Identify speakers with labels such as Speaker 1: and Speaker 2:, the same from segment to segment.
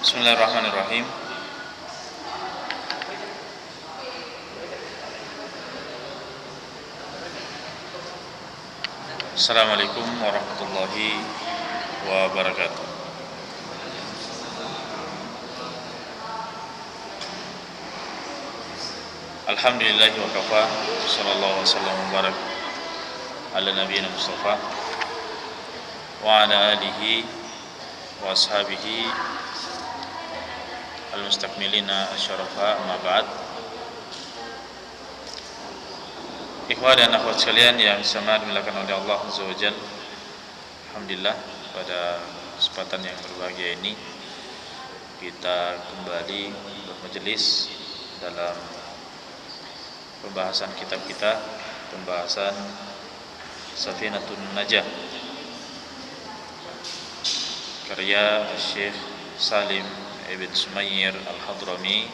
Speaker 1: Bismillahirrahmanirrahim. Assalamualaikum warahmatullahi wabarakatuh. Alhamdulillahi wa kafa, sallallahu wasallam wa barak ala nabiyina Mustafa wa ala alihi wa ashabihi al-mustakmilina asyarafa, amma ba'd. Ikhwan dan akhwat sekalian yang sangat dimuliakan oleh Allah Azza wa Jalla, alhamdulillah pada kesempatan yang berbahagia ini kita kembali bermajelis dalam pembahasan kitab kita, pembahasan Safinatun Najah karya Syekh Salim Ibn Sumair Al-Hadrami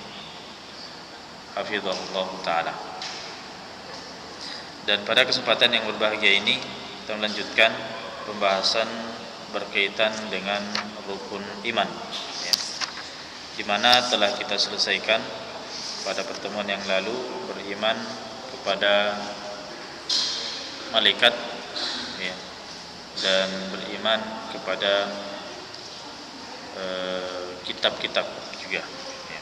Speaker 1: hafizahullah ta'ala. Dan pada kesempatan yang berbahagia ini kita melanjutkan pembahasan berkaitan dengan rukun iman, ya, di mana telah kita selesaikan pada pertemuan yang lalu beriman kepada malaikat, ya, dan beriman kepada kitab-kitab juga, ya.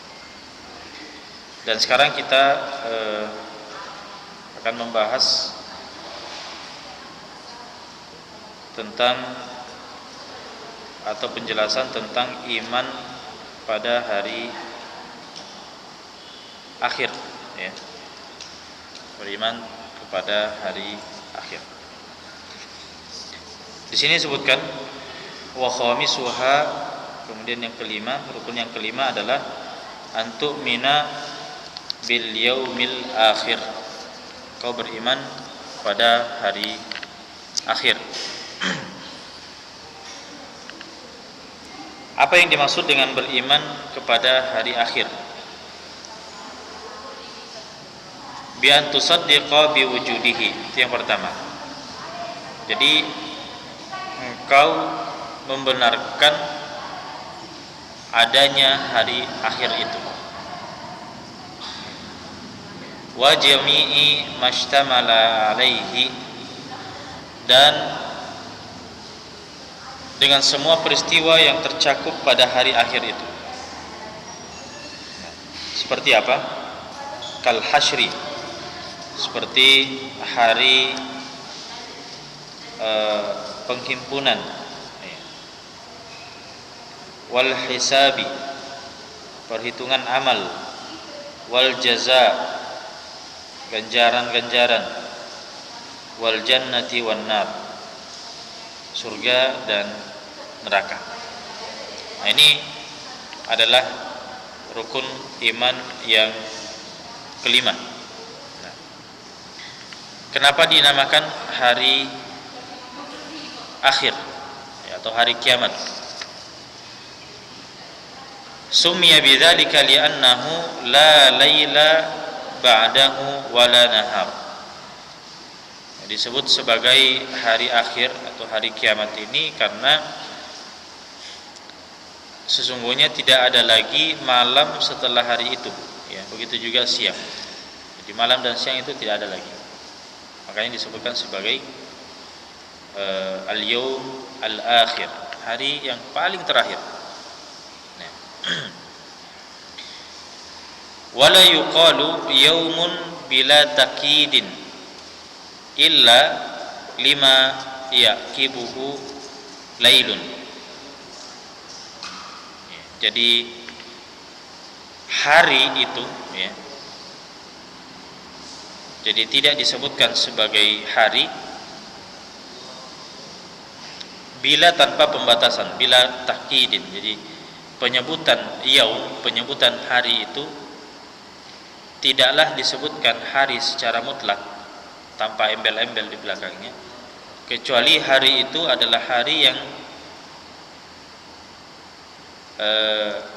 Speaker 1: Dan sekarang kita akan membahas tentang atau penjelasan tentang iman pada hari akhir, ya. Beriman kepada hari akhir. Di sini disebutkan wa khamisuha, kemudian yang kelima, rukun yang kelima adalah antu'mina bil yaumil akhir. Kau beriman pada hari akhir. Apa yang dimaksud dengan beriman kepada hari akhir? Bi an tusaddiqa bi wujudihi, itu yang pertama. Jadi engkau membenarkan adanya hari akhir itu, wa jami'i mashtamala alaihi, dan dengan semua peristiwa yang tercakup pada hari akhir itu. Seperti apa? Kal hasyri, seperti hari penghimpunan, wal hisabi, perhitungan amal, wal jaza, ganjaran-ganjaran, wal jannati wan nar, surga dan neraka. Nah, ini adalah rukun iman yang kelima. Nah, kenapa dinamakan hari akhir, ya, atau hari kiamat? Summiya bidzalika li'annahu la laila ba'dahu wala nahar. Disebut sebagai hari akhir atau hari kiamat ini karena sesungguhnya tidak ada lagi malam setelah hari itu, ya, begitu juga siang. Jadi malam dan siang itu tidak ada lagi. Makanya disebutkan sebagai al-yaum al-akhir, hari yang paling terakhir. Nah, wala yuqalu yaumun bila takidin illa lima yaqibuhu lailun. Jadi hari itu, ya, jadi tidak disebutkan sebagai hari bila tanpa pembatasan, bila takkidin. Jadi penyebutan yaum, penyebutan hari itu tidaklah disebutkan hari secara mutlak tanpa embel-embel di belakangnya, kecuali hari itu adalah hari yang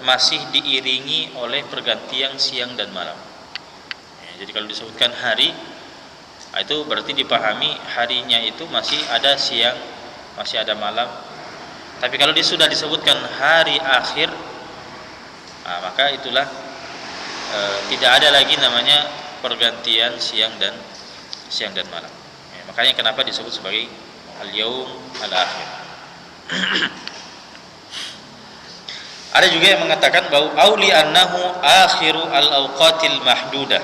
Speaker 1: masih diiringi oleh pergantian siang dan malam. Ya, jadi kalau disebutkan hari, itu berarti dipahami harinya itu masih ada siang, masih ada malam. Tapi kalau sudah disebutkan hari akhir, Nah, maka itulah tidak ada lagi namanya pergantian siang dan malam. Ya, makanya kenapa disebut sebagai al-yaum al-akhir. Ada juga yang mengatakan bahwa auli annahu akhiru al-awqatil mahdudah.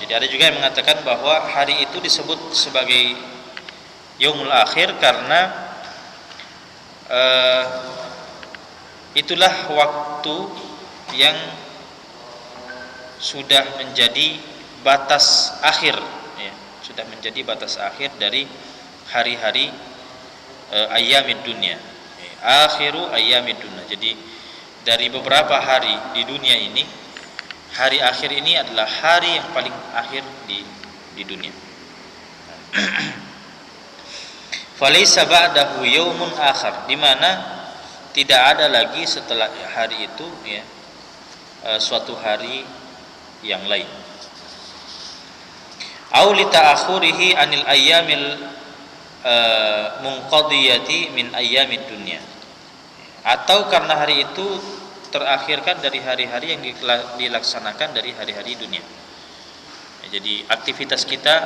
Speaker 1: Jadi ada juga yang mengatakan bahwa hari itu disebut sebagai yaumul akhir karena itulah waktu yang sudah menjadi batas akhir, ya, sudah menjadi batas akhir dari hari-hari ayyamid dunya, akhiru ayyamid dunya. Jadi dari beberapa hari di dunia ini, hari akhir ini adalah hari yang paling akhir di dunia. Falaysa ba'dahu yaumun akhar, di mana tidak ada lagi setelah hari itu, ya, suatu hari yang lain. Au li ta'akhurihi anil ayyamil munqadiyati min ayyamid dunya, atau karena hari itu terakhirkan dari hari-hari yang dilaksanakan dari hari-hari dunia. Jadi aktivitas kita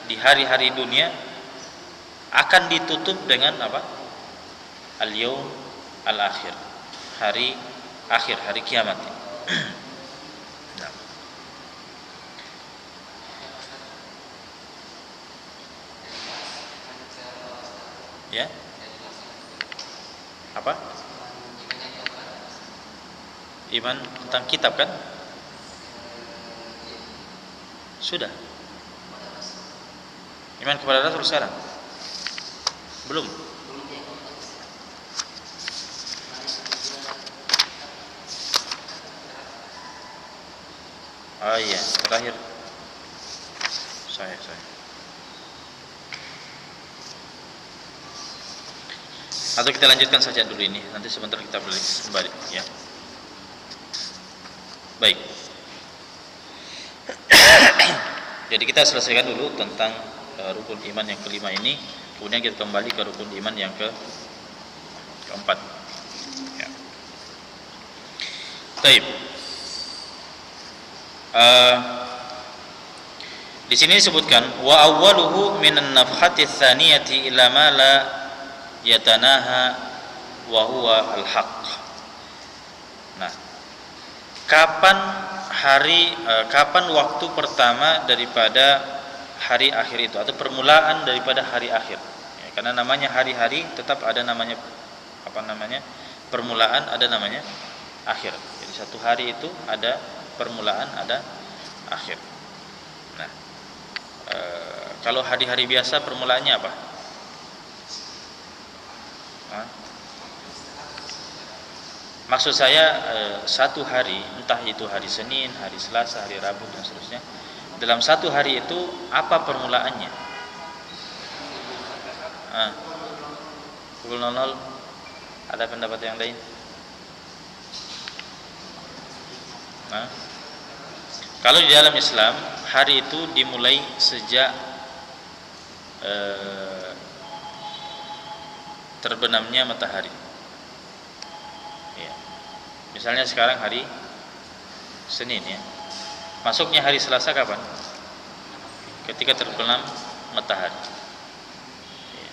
Speaker 1: di hari-hari dunia akan ditutup dengan apa? Al-yaum al-akhir, hari akhir, hari kiamat. Nah. Ya. Apa? Iman tentang kitab kan? Sudah. Iman kepada Rasul sekarang? Belum. Oh iya, terakhir. Saya. Atau kita lanjutkan saja dulu ini, nanti sebentar kita balik kembali, ya. Baik. Jadi kita selesaikan dulu tentang rukun iman yang kelima ini, kemudian kita kembali ke rukun iman yang keempat. Ya. Baik. Di sini disebutkan wa awwaluhu minan nafhati tsaniyati ila ma la yatanaha wa huwa al-haq. Nah, kapan waktu pertama daripada hari akhir itu, atau permulaan daripada hari akhir, ya, karena namanya hari-hari tetap ada namanya permulaan, ada namanya akhir. Jadi satu hari itu ada permulaan, ada akhir. Nah, kalau hari-hari biasa permulaannya apa? Maksud saya satu hari, entah itu hari Senin, hari Selasa, hari Rabu dan seterusnya, dalam satu hari itu apa permulaannya? Pukul 00. Ada pendapat yang lain? Kalau di dalam Islam, hari itu dimulai sejak terbenamnya matahari. Ya. Misalnya sekarang hari Senin, ya. Masuknya hari Selasa kapan? Ketika terbenam matahari. Ya.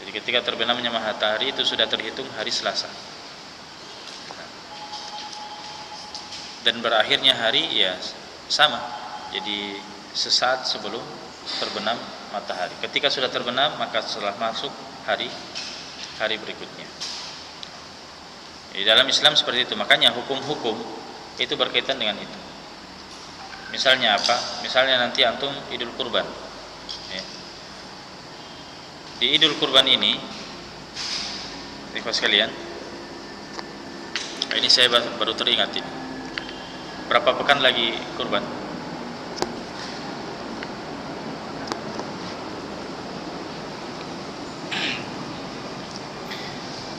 Speaker 1: Jadi ketika terbenamnya matahari itu sudah terhitung hari Selasa. Dan berakhirnya hari, ya, sama. Jadi sesaat sebelum terbenam matahari. Ketika sudah terbenam, maka setelah masuk hari berikutnya. Di dalam Islam seperti itu. Makanya hukum-hukum itu berkaitan dengan itu. Misalnya apa? Misalnya nanti antum Idul Kurban, ya. Di Idul Kurban ini, ikhwas sekalian, ini saya baru teringat ini. Berapa pekan lagi kurban?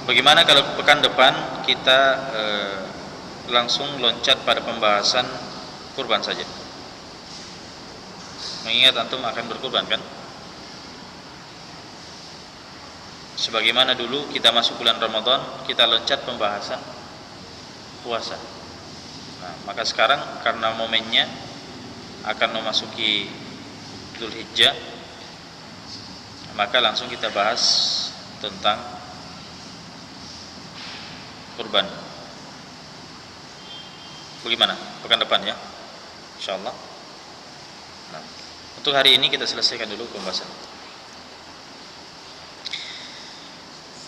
Speaker 1: Bagaimana kalau pekan depan kita langsung loncat pada pembahasan kurban saja? Mengingat antum akan berkurban kan? Sebagaimana dulu kita masuk bulan Ramadan, kita loncat pembahasan puasa. Nah, maka sekarang karena momennya akan memasuki Dzulhijjah, maka langsung kita bahas tentang kurban. Bagaimana? Pekan depan ya, insyaallah. Nah, untuk hari ini kita selesaikan dulu pembahasan.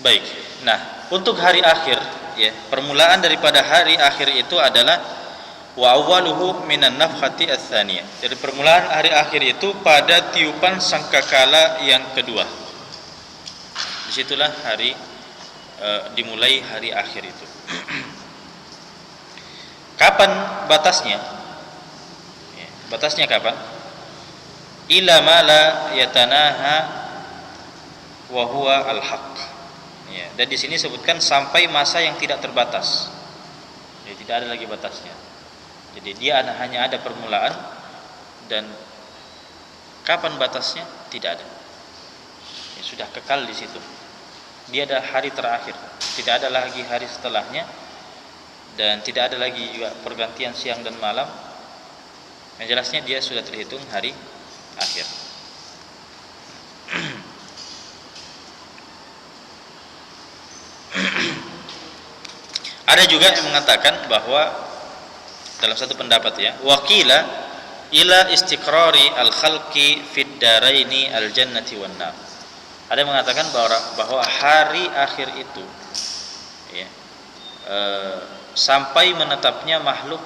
Speaker 1: Baik. Nah, untuk hari akhir ya, permulaan daripada hari akhir itu adalah wa awwaluhu minan nafkhati ats-tsaniyah. Jadi permulaan hari akhir itu pada tiupan sangkakala yang kedua. Disitulah dimulai hari akhir itu. Kapan batasnya? Ya, batasnya kapan? Ila ma la yatanaha wa huwa al-haq. Ya, dan di sini sebutkan sampai masa yang tidak terbatas. Jadi tidak ada lagi batasnya. Jadi dia hanya ada permulaan, dan kapan batasnya tidak ada. Ya, sudah kekal di situ. Dia ada hari terakhir, tidak ada lagi hari setelahnya, dan tidak ada lagi juga pergantian siang dan malam. Yang jelasnya dia sudah terhitung hari akhir. Ada juga yang mengatakan bahwa dalam satu pendapat ya, waqila ila istiqrari al-khalqi fid daraini al-jannati wan nar. Ada yang mengatakan bahwa hari akhir itu ya, sampai menetapnya makhluk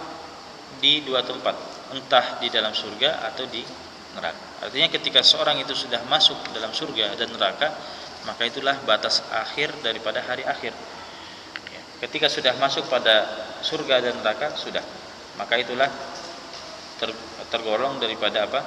Speaker 1: di dua tempat, entah di dalam surga atau di neraka. Artinya ketika seorang itu sudah masuk dalam surga dan neraka, maka itulah batas akhir daripada hari akhir. Ya, ketika sudah masuk pada surga dan neraka, sudah, maka itulah tergolong daripada apa?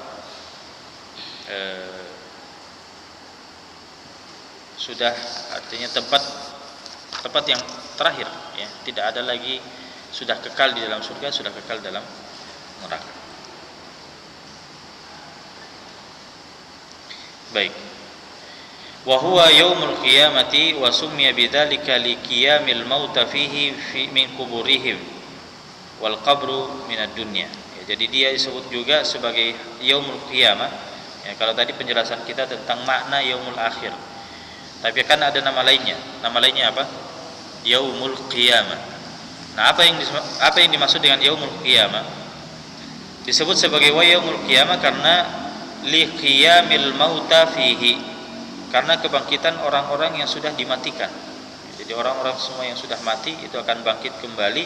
Speaker 1: Sudah, artinya tempat yang terakhir ya, tidak ada lagi, sudah kekal di dalam surga, sudah kekal dalam neraka. Baik. Wa huwa yaumul qiyamati wa summiya bidzalika liqiyamil mauta fihi min kuburihim wal qabru minad dunya. Ya, jadi dia disebut juga sebagai yaumul qiyamah. Ya, kalau tadi penjelasan kita tentang makna yaumul akhir. Tapi kan ada nama lainnya. Nama lainnya apa? Yaumul qiyamah. Nah, apa yang dimaksud dengan yaumul qiyamah? Disebut sebagai yaumul qiyamah karena li qiyamil mauta fihi, karena kebangkitan orang-orang yang sudah dimatikan. Jadi orang-orang semua yang sudah mati itu akan bangkit kembali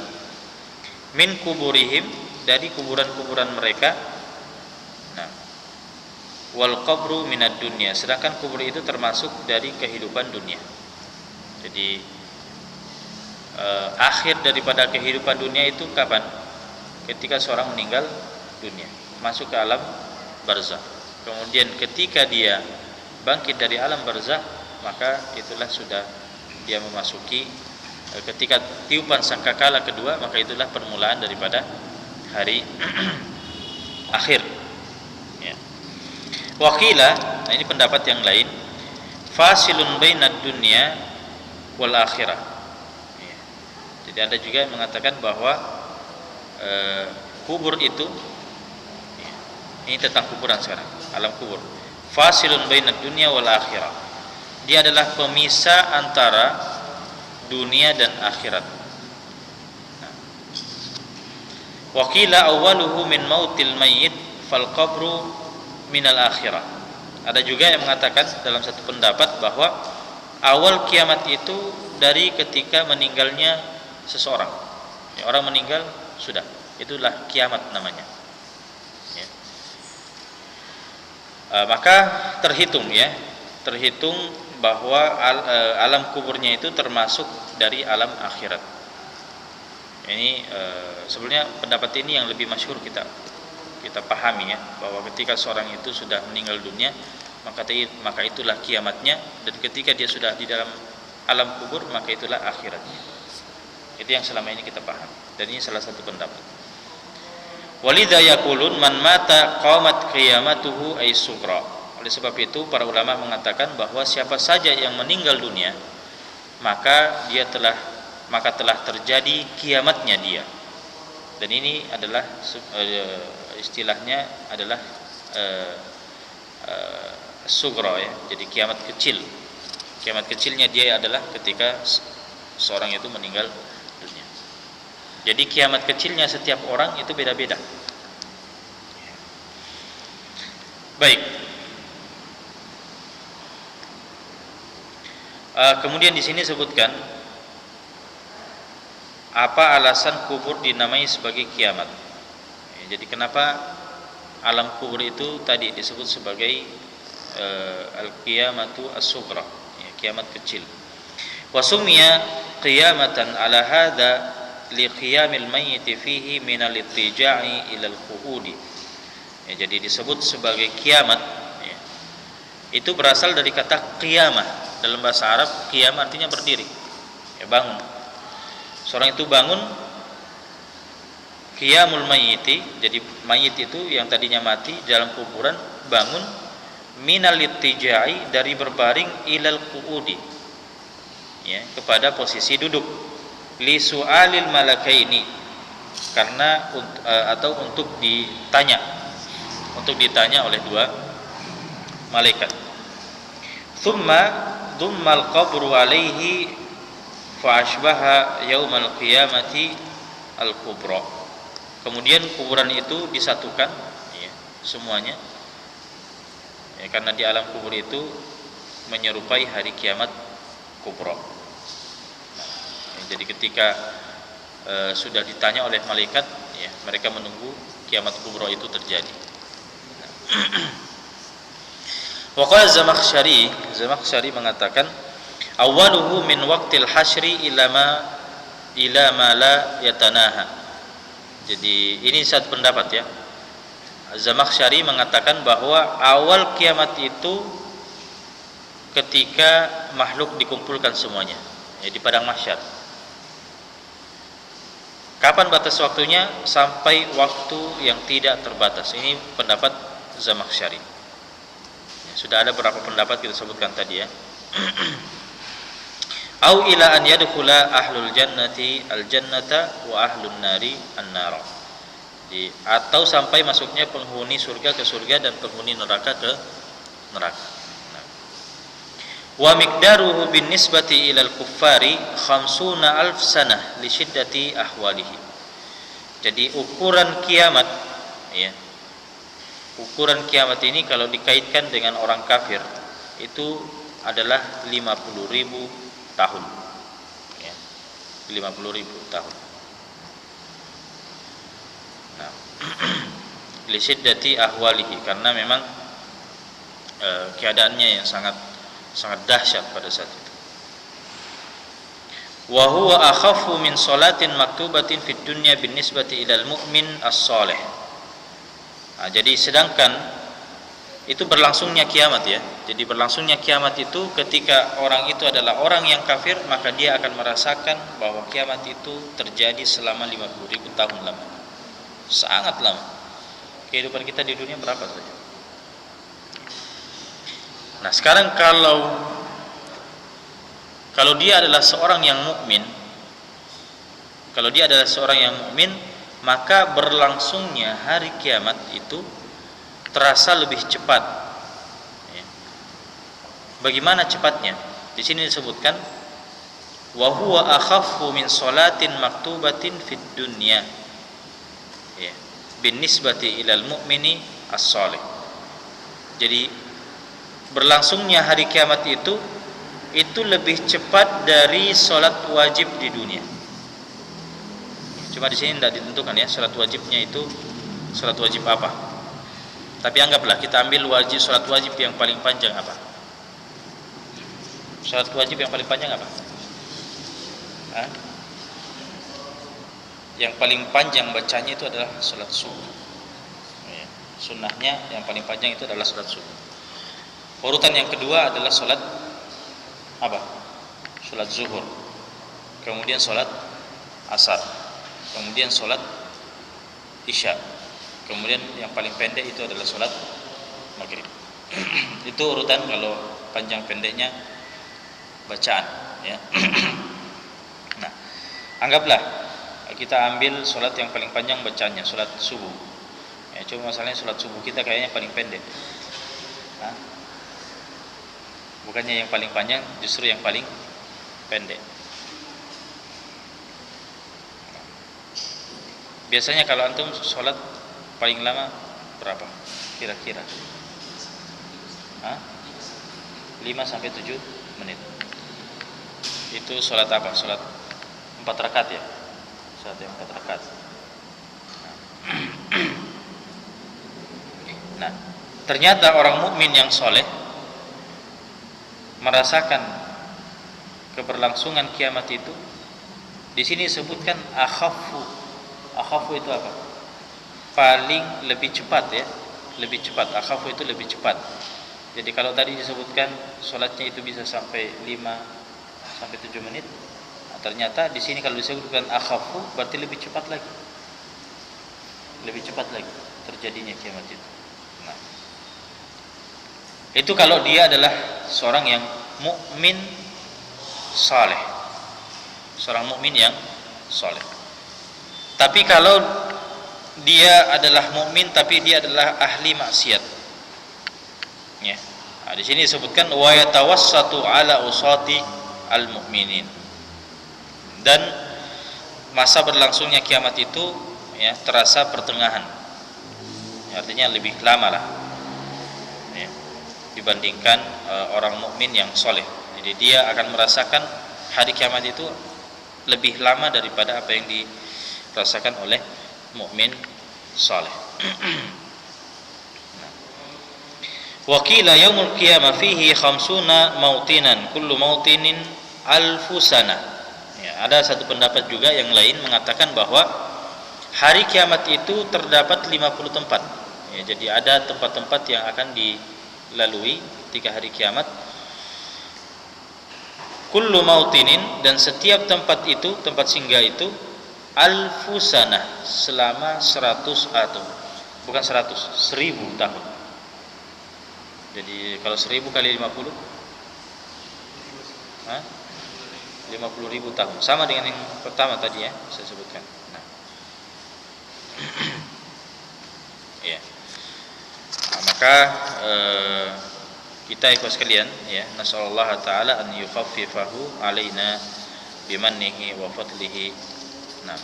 Speaker 1: min kuburihim, dari kuburan-kuburan mereka. Nah, wal qabru minad dunya, sedangkan kubur itu termasuk dari kehidupan dunia. Jadi akhir daripada kehidupan dunia itu kapan? Ketika seorang meninggal dunia, masuk ke alam barzakh. Kemudian ketika dia bangkit dari alam barzakh, maka itulah sudah dia memasuki ketika tiupan sangkakala kedua, maka itulah permulaan daripada hari akhir. Ya. Waqila, nah ini pendapat yang lain, fasilun bainad dunya wal akhirah. Ya. Jadi ada juga yang mengatakan bahwa kubur itu, ya, ini tentang kuburan sekarang, alam kubur. Fasilun bainad dunya wal akhirah. Dia adalah pemisah antara dunia dan akhirat. Waqila awwaluhu min mautil mayyit fal qabru minal akhirah. Ada juga yang mengatakan dalam satu pendapat bahwa awal kiamat itu dari ketika meninggalnya seseorang. Ya, orang meninggal sudah, itulah kiamat namanya. Ya. Maka terhitung bahwa alam kuburnya itu termasuk dari alam akhirat. Ini sebenarnya pendapat ini yang lebih masyhur kita pahami ya, bahwa ketika seorang itu sudah meninggal dunia, maka itulah kiamatnya, dan ketika dia sudah di dalam alam kubur, maka itulah akhiratnya. Itu yang selama ini kita paham, dan ini salah satu pendapat. Walidha yaqulun man mata qamat qiyamatuhu ay sughra. Oleh sebab itu para ulama mengatakan bahwa siapa saja yang meninggal dunia, maka telah terjadi kiamatnya dia. Dan ini adalah istilahnya adalah sugra ya. Jadi kiamat kecil. Kiamat kecilnya dia adalah ketika seorang itu meninggal dunia. Jadi kiamat kecilnya setiap orang itu beda-beda. Baik. Kemudian di sini sebutkan apa alasan kubur dinamai sebagai kiamat. Jadi kenapa alam kubur itu tadi disebut sebagai al-qiyamatu as-sughra, ya, kiamat kecil. Wa sumiya qiyamatan ala hadha li qiyamil mayyit fihi min al-ittija'i ila al-qu'udi. Ya, jadi disebut sebagai kiamat ya. Itu berasal dari kata qiyamah. Dalam bahasa Arab qiyam artinya berdiri. Ya, bangun. Seorang itu bangun, qiyamul mayyiti, jadi mayit itu yang tadinya mati dalam kuburan bangun, minal ittija'i, dari berbaring, ilal qu'udi, ya, kepada posisi duduk, li su'alil malakaini, karena atau untuk ditanya oleh dua malaikat. Thumma dhummal qabru alaihi fa ashbaha yaumal qiyamati al-kubra. Kemudian kuburan itu disatukan ya, semuanya ya, karena di alam kubur itu menyerupai hari kiamat kubra. Ya, jadi ketika sudah ditanya oleh malaikat ya, mereka menunggu kiamat kubra itu terjadi. Waqala Zamakhsyari mengatakan awwaluhu min waqtil hasyri ila ma la yatanaha. Jadi ini satu pendapat ya. Zamakhsyari mengatakan bahwa awal kiamat itu ketika makhluk dikumpulkan semuanya ya, di padang mahsyar. Kapan batas waktunya? Sampai waktu yang tidak terbatas. Ini pendapat Zamakhsyari. Sudah ada beberapa pendapat kita sebutkan tadi ya. Au ila an yadkhula ahlul jannati al-jannata wa ahlun nari an-nar. Atau sampai masuknya penghuni surga ke surga dan penghuni neraka ke neraka. Wa miqdaruhu bin nisbati ila al-kuffari 50,000 sanah li syiddati ahwalihi. Jadi ukuran kiamat ya. Ukuran kiamat ini kalau dikaitkan dengan orang kafir itu adalah 50.000 tahun ya, 50.000 tahun. Nah, li syiddati ahwalihi, karena memang keadaannya yang sangat dahsyat pada saat itu. Wa huwa akhaffu min salatin maktubatin fid dunya bin nisbati ilal mu'min as-salih. Nah, jadi sedangkan itu berlangsungnya kiamat ya. Jadi berlangsungnya kiamat itu ketika orang itu adalah orang yang kafir, maka dia akan merasakan bahwa kiamat itu terjadi selama 50.000 tahun lama. Sangat lama. Kehidupan kita di dunia berapa saja? Nah, sekarang kalau dia adalah seorang yang mukmin, maka berlangsungnya hari kiamat itu terasa lebih cepat. Bagaimana cepatnya? Di sini disebutkan wa huwa akhaffu min salatin maktubatin fid dunya. Ya, bin nisbati ilal mu'mini as-salih. Jadi berlangsungnya hari kiamat itu lebih cepat dari salat wajib di dunia. Cuma di sini tidak ditentukan ya salat wajibnya itu salat wajib apa. Tapi anggaplah kita ambil salat wajib yang paling panjang apa? Salat wajib yang paling panjang apa? Hah? Yang paling panjang bacanya itu adalah salat subuh. Ya, sunnahnya yang paling panjang itu adalah salat subuh. Urutan yang kedua adalah salat apa? Salat zuhur. Kemudian salat asar. Kemudian sholat isya. Kemudian yang paling pendek itu adalah sholat maghrib. Itu urutan kalau panjang pendeknya bacaan ya. Nah, anggaplah kita ambil sholat yang paling panjang bacanya, sholat subuh. Ya, cuma masalahnya sholat subuh kita kayaknya paling pendek. Hah? Bukannya yang paling panjang, justru yang paling pendek. Biasanya kalau antum sholat paling lama berapa? Kira-kira? 5-7 menit. Itu sholat apa? Sholat 4 rakaat ya? Sholat yang 4 rakaat. Nah, ternyata orang mukmin yang soleh merasakan keberlangsungan kiamat itu. Di sini disebutkan akhafu. Akhafu itu apa? Paling lebih cepat ya, lebih cepat. Akhafu itu lebih cepat. Jadi kalau tadi disebutkan sholatnya itu bisa sampai 5-7 menit, nah, ternyata di sini kalau disebutkan akhafu berarti lebih cepat lagi, lebih cepat lagi terjadinya kiamat itu. Nah, itu kalau dia adalah seorang yang mukmin saleh, seorang mukmin yang saleh. Tapi kalau dia adalah mukmin tapi dia adalah ahli maksiat, ya. Nah, di sini disebutkan wa yatawassatu ala usati al-mu'minin. Dan masa berlangsungnya kiamat itu ya terasa pertengahan. Ya, artinya lebih lama lah. Ya, dibandingkan orang mukmin yang soleh. Jadi dia akan merasakan hari kiamat itu lebih lama daripada apa yang dirasakan oleh mukmin soleh. Wa qila yaumul qiyamah fihi 50 mautinan kullu mautinin alfu sanah. Ya, ada satu pendapat juga yang lain mengatakan bahwa hari kiamat itu terdapat 50 tempat. Ya, jadi ada tempat-tempat yang akan dilalui ketika hari kiamat. Kullu mautinin, dan setiap tempat itu, tempat singgah itu alfu sanah, selama 100 atau bukan 100, 1000 tahun. Jadi kalau 1000 kali 50, 50.000 tahun. Sama dengan yang pertama tadi ya, saya sebutkan. Nah. Ya. Nah, maka kita ikhwas sekalian ya, nasallallahu taala an yukhaffifahu alaina bimannihi wa fadlihi. Nah.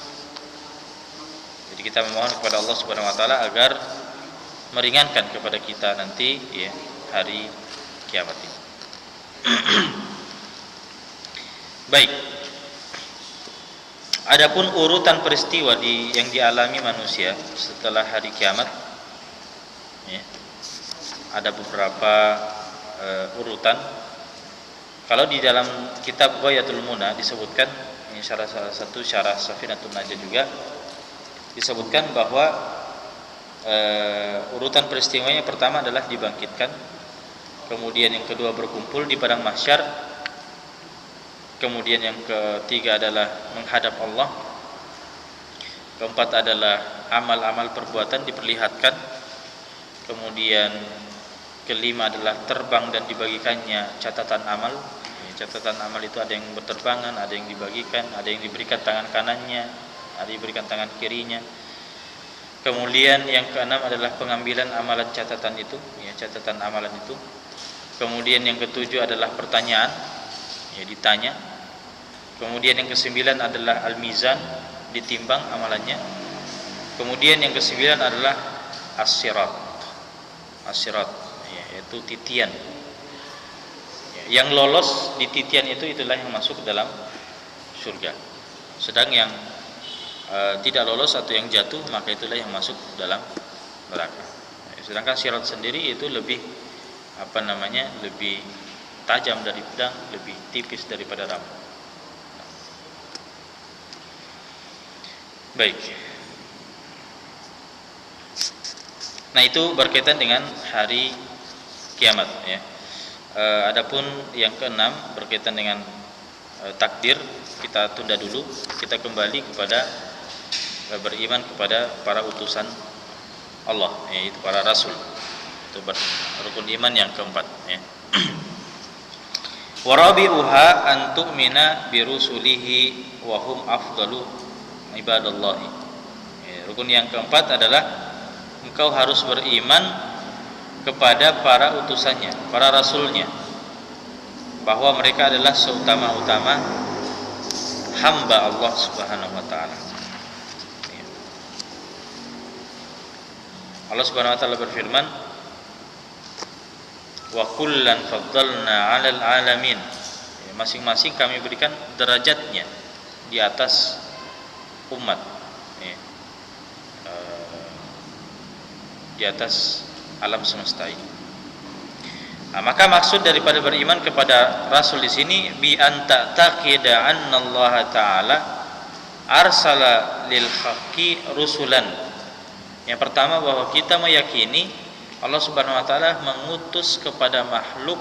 Speaker 1: Jadi kita memohon kepada Allah Subhanahu wa taala agar meringankan kepada kita nanti ya hari kiamat ini. Baik. Adapun urutan peristiwa yang dialami manusia setelah hari kiamat, ya, ada beberapa urutan. Kalau di dalam kitab Ghayatul Muna disebutkan, ini salah satu syarah Safinatun Najah juga disebutkan bahwa urutan peristiwanya pertama adalah dibangkitkan, kemudian yang kedua berkumpul di padang mahsyar, kemudian yang ketiga adalah menghadap Allah, keempat adalah amal-amal perbuatan diperlihatkan, kemudian kelima adalah terbang dan dibagikannya catatan amal. Catatan amal itu ada yang berterbangan, ada yang dibagikan, ada yang diberikan tangan kanannya, ada yang diberikan tangan kirinya. Kemudian yang keenam adalah pengambilan amalan catatan itu, ya, catatan amalan itu. Kemudian yang ketujuh adalah pertanyaan, ya, ditanya. Kemudian yang kesembilan adalah al-mizan, ditimbang amalannya. Kemudian yang kesembilan adalah as-sirat, ya, yaitu titian. Ya, yang lolos di titian itulah yang masuk ke dalam surga. Sedang yang tidak lolos atau yang jatuh, maka itulah yang masuk dalam neraka. Sedangkan sirat sendiri itu lebih lebih tajam dari pedang, lebih tipis daripada rambut. Baik. Nah, itu berkaitan dengan hari kiamat ya. Adapun yang keenam berkaitan dengan takdir, kita tunda dulu. Kita kembali kepada beriman kepada para utusan Allah, yaitu para rasul. Itu rukun iman yang keempat ya. Wa rabi'uha an tu'mina bi rusulihi wa hum afdalu ibadallahi. Rukun yang keempat adalah engkau harus beriman kepada para utusannya, para rasulnya, bahwa mereka adalah seutama-utama hamba Allah Subhanahu wa taala. Allah Subhanahu wa taala berfirman, "Wa kullan faddalna 'alal 'alamin." Masing-masing kami berikan derajatnya di atas umat, di atas alam semesta ini. Nah, maka maksud daripada beriman kepada Rasul di sini bi anta taqida anna Allah Taala arsala lil haqqi rusulan. Yang pertama, bahwa kita meyakini Allah Subhanahu wa taala mengutus kepada makhluk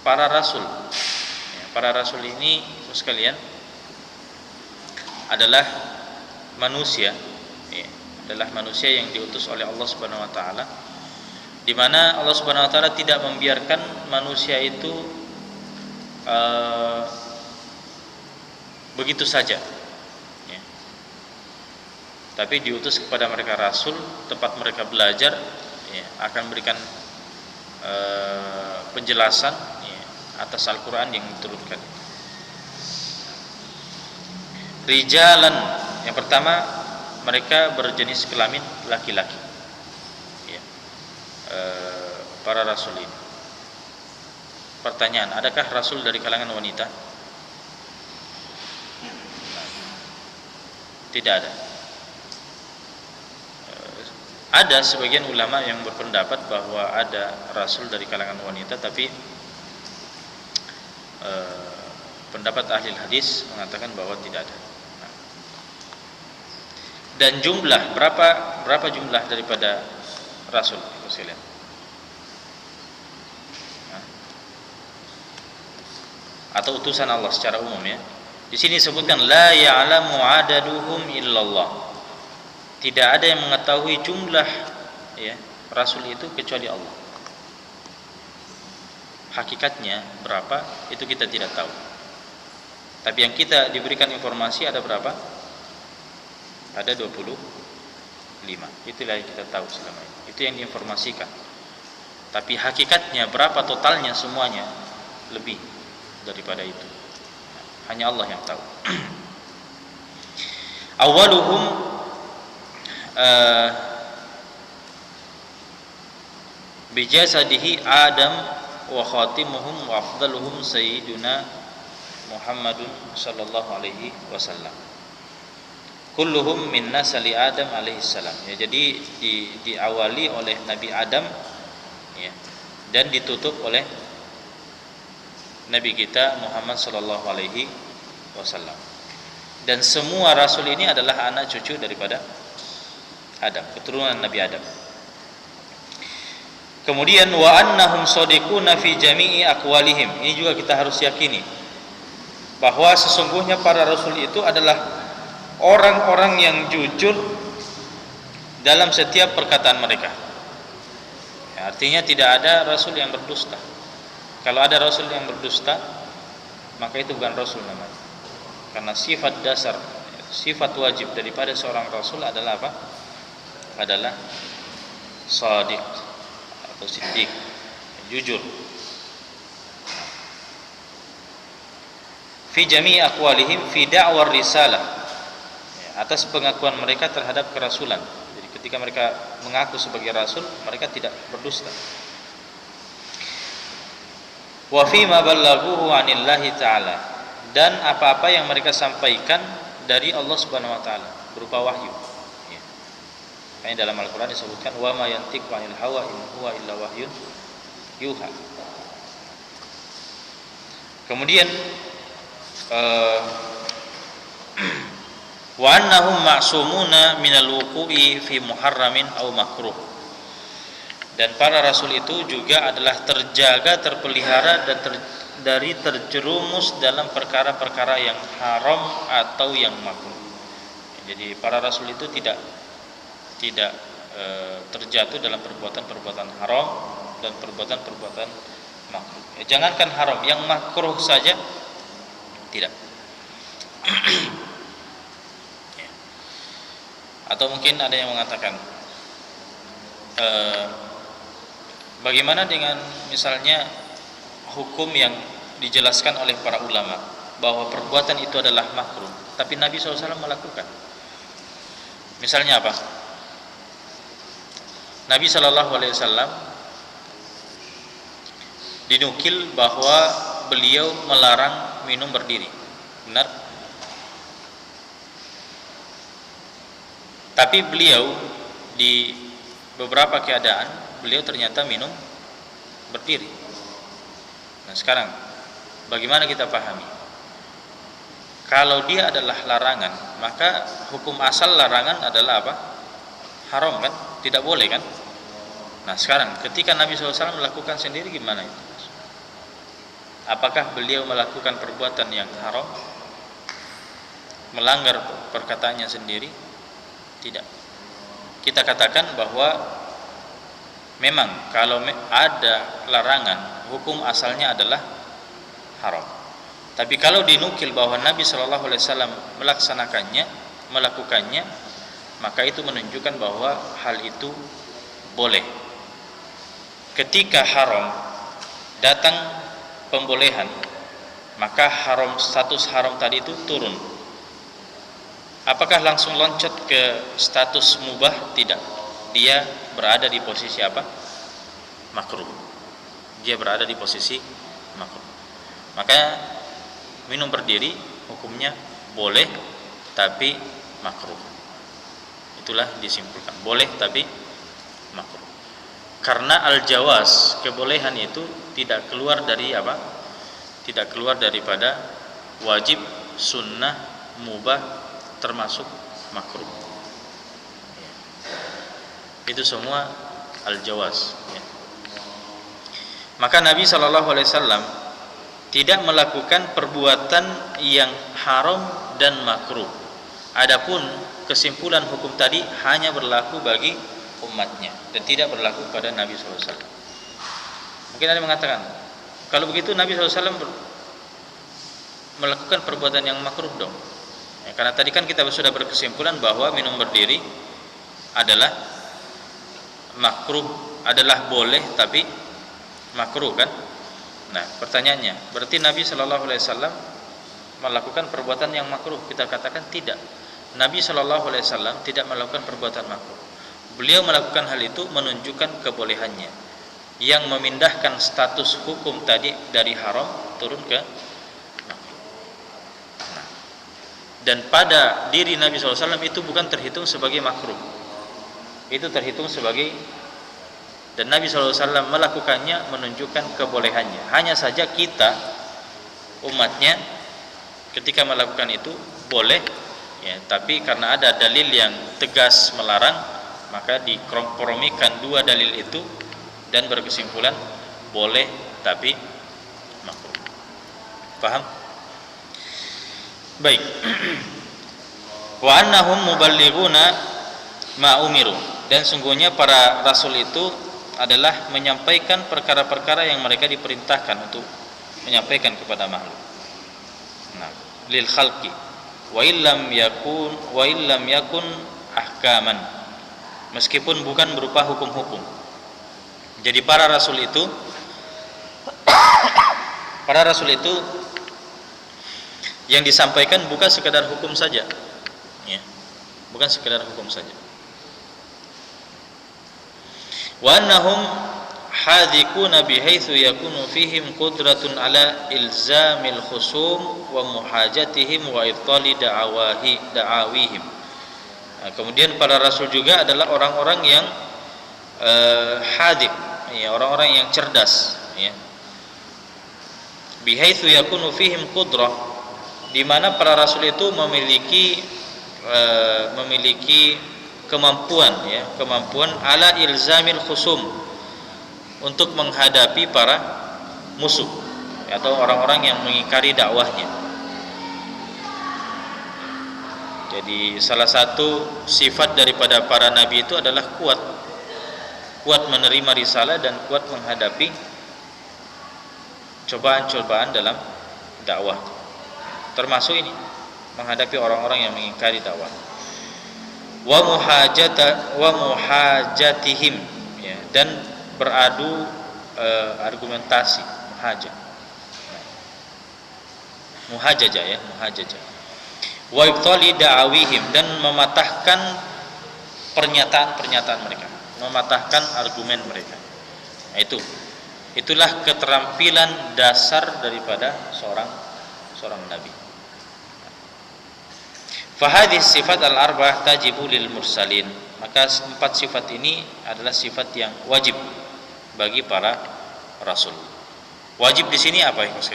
Speaker 1: para rasul. Para rasul ini sekalian adalah manusia, adalah manusia yang diutus oleh Allah Subhanahu wa taala, di mana Allah Subhanahu wa taala tidak membiarkan manusia itu begitu saja, ya. Tapi diutus kepada mereka rasul, tempat mereka belajar, ya, akan berikan penjelasan, ya, atas Al-Quran yang diturunkan. Rijalan, yang pertama, mereka berjenis kelamin laki-laki, ya. Para rasul ini. Pertanyaan, adakah rasul dari kalangan wanita? Tidak ada. Ada sebagian ulama yang berpendapat bahwa ada rasul dari kalangan wanita, tapi pendapat ahli hadis mengatakan bahwa tidak ada. Dan jumlah, berapa jumlah daripada rasul itu sekalian? Atau utusan Allah secara umum, ya. Di sini disebutkan la ya'lamu 'adaduhum illallah. Tidak ada yang mengetahui jumlah, ya, rasul itu kecuali Allah. Hakikatnya berapa itu kita tidak tahu. Tapi yang kita diberikan informasi ada berapa? Ada 25. Itulah yang kita tahu selama ini. Itu yang diinformasikan. Tapi hakikatnya berapa totalnya semuanya, lebih daripada itu. Hanya Allah yang tahu. Awaluhum bijasadihi Adam wa khatimuhum wa afdaluhum sayyiduna Muhammadun sallallahu alaihi wasallam. Kulluhum min nasali Adam alaihi salam. Ya, jadi diawali oleh Nabi Adam, ya, dan ditutup oleh Nabi kita Muhammad sallallahu alaihi wasallam. Dan semua rasul ini adalah anak cucu daripada Adam, keturunan Nabi Adam. Kemudian wa annahum shadiquna fi jami'i aqwalihim. Ini juga kita harus yakini bahwa sesungguhnya para rasul itu adalah orang-orang yang jujur dalam setiap perkataan mereka. Ya, artinya tidak ada rasul yang berdusta. Kalau ada rasul yang berdusta, maka itu bukan rasul namanya. Karena sifat dasar, sifat wajib daripada seorang rasul adalah apa? Adalah shadiq atau siddiq, jujur. Fi jami'i aqwalihim fi da'war risalah, atas pengakuan mereka terhadap kerasulan. Jadi ketika mereka mengaku sebagai rasul, mereka tidak berdusta. Wa fi ma ballaghuhu 'anillahi ta'ala, dan apa-apa yang mereka sampaikan dari Allah Subhanahu wa taala berupa wahyu. Ya. Karena dalam Al-Qur'an disebutkan wa ma yantiqu 'anil hawa in huwa illa wahyun yuha. Kemudian wa annahum ma'sumuna minal wuqu'i fi muharramin aw makruh. Dan para rasul itu juga adalah terjaga, terpelihara dan dari terjerumus dalam perkara-perkara yang haram atau yang makruh. Jadi para rasul itu tidak terjatuh dalam perbuatan-perbuatan haram dan perbuatan-perbuatan makruh. Jangankan haram, yang makruh saja tidak. Atau mungkin ada yang mengatakan, bagaimana dengan misalnya hukum yang dijelaskan oleh para ulama bahwa perbuatan itu adalah makruh, tapi Nabi SAW melakukan. Misalnya apa? Nabi SAW dinukil bahwa beliau melarang minum berdiri, benar? Tapi beliau di beberapa keadaan beliau ternyata minum berdiri. Nah sekarang bagaimana kita pahami? Kalau dia adalah larangan, maka hukum asal larangan adalah apa? Haram kan? Tidak boleh kan? Nah sekarang ketika Nabi SAW melakukan sendiri gimana itu? Apakah beliau melakukan perbuatan yang haram? Melanggar perkataannya sendiri? Tidak. Kita katakan bahwa memang kalau ada larangan, hukum asalnya adalah haram. Tapi kalau dinukil bahwa Nabi SAW melakukannya, maka itu menunjukkan bahwa hal itu boleh. Ketika haram datang pembolehan, maka status haram tadi itu turun. Apakah langsung loncat ke status mubah? Tidak. Dia berada di posisi apa? Makruh. Dia berada di posisi makruh. Maka minum berdiri hukumnya boleh tapi makruh. Itulah disimpulkan. Boleh tapi makruh. Karena al-jawaz, kebolehan itu tidak keluar dari apa? Tidak keluar daripada wajib, sunnah, mubah, termasuk makruh. Itu semua al-jawaz ya. Maka Nabi SAW tidak melakukan perbuatan yang haram dan makruh. Adapun kesimpulan hukum tadi hanya berlaku bagi umatnya dan tidak berlaku pada Nabi SAW. Mungkin ada yang mengatakan, kalau begitu Nabi SAW melakukan perbuatan yang makruh dong ya, karena tadi kan kita sudah berkesimpulan bahwa minum berdiri adalah makruh, adalah boleh tapi makruh kan. Nah pertanyaannya, berarti Nabi SAW melakukan perbuatan yang makruh? Kita katakan tidak. Nabi SAW tidak melakukan perbuatan makruh. Beliau melakukan hal itu menunjukkan kebolehannya, yang memindahkan status hukum tadi dari haram turun ke makruh. Dan pada diri Nabi SAW itu bukan terhitung sebagai makruh, itu terhitung sebagai, dan Nabi SAW melakukannya menunjukkan kebolehannya. Hanya saja kita umatnya ketika melakukan itu boleh ya, tapi karena ada dalil yang tegas melarang, maka dikompromikan dua dalil itu dan berkesimpulan boleh tapi makruh. Paham? Baik. Wa annahum muballighuna ma umiru, dan sungguhnya para rasul itu adalah menyampaikan perkara-perkara yang mereka diperintahkan untuk menyampaikan kepada makhluk. Nah, lil khalqi wa illam yakun ahkaman, meskipun bukan berupa hukum-hukum. Jadi para rasul itu yang disampaikan bukan sekedar hukum saja ya, bukan sekedar hukum saja. Wa annahum hadikuna bihaitsu yakunu fihim qudratun ala ilzamil khusum wa muhajatihim wa ibtali da'awihim. Nah, kemudian para rasul juga adalah orang-orang yang hadik ya, orang-orang yang cerdas ya. Bihaitsu yakunu fihim qudrah, di mana para rasul itu memiliki kemampuan ya, kemampuan ala ilzamil khusum, untuk menghadapi para musuh atau orang-orang yang mengingkari dakwahnya. Jadi salah satu sifat daripada para nabi itu adalah kuat menerima risalah dan kuat menghadapi cobaan-cobaan dalam dakwah. Termasuk ini, menghadapi orang-orang yang mengingkari dakwah. wa muhajatihim, ya, dan beradu argumentasi, muhajajah ya, muhajajah. Wa ibtali da'awihim, dan mematahkan pernyataan-pernyataan mereka, mematahkan argumen mereka. Nah, itulah keterampilan dasar daripada seorang nabi. Fahadis sifat al-arba'ah tajibu lil mursalin. Maka 4 sifat ini adalah sifat yang wajib bagi para rasul. Wajib di sini apa ya, Mas?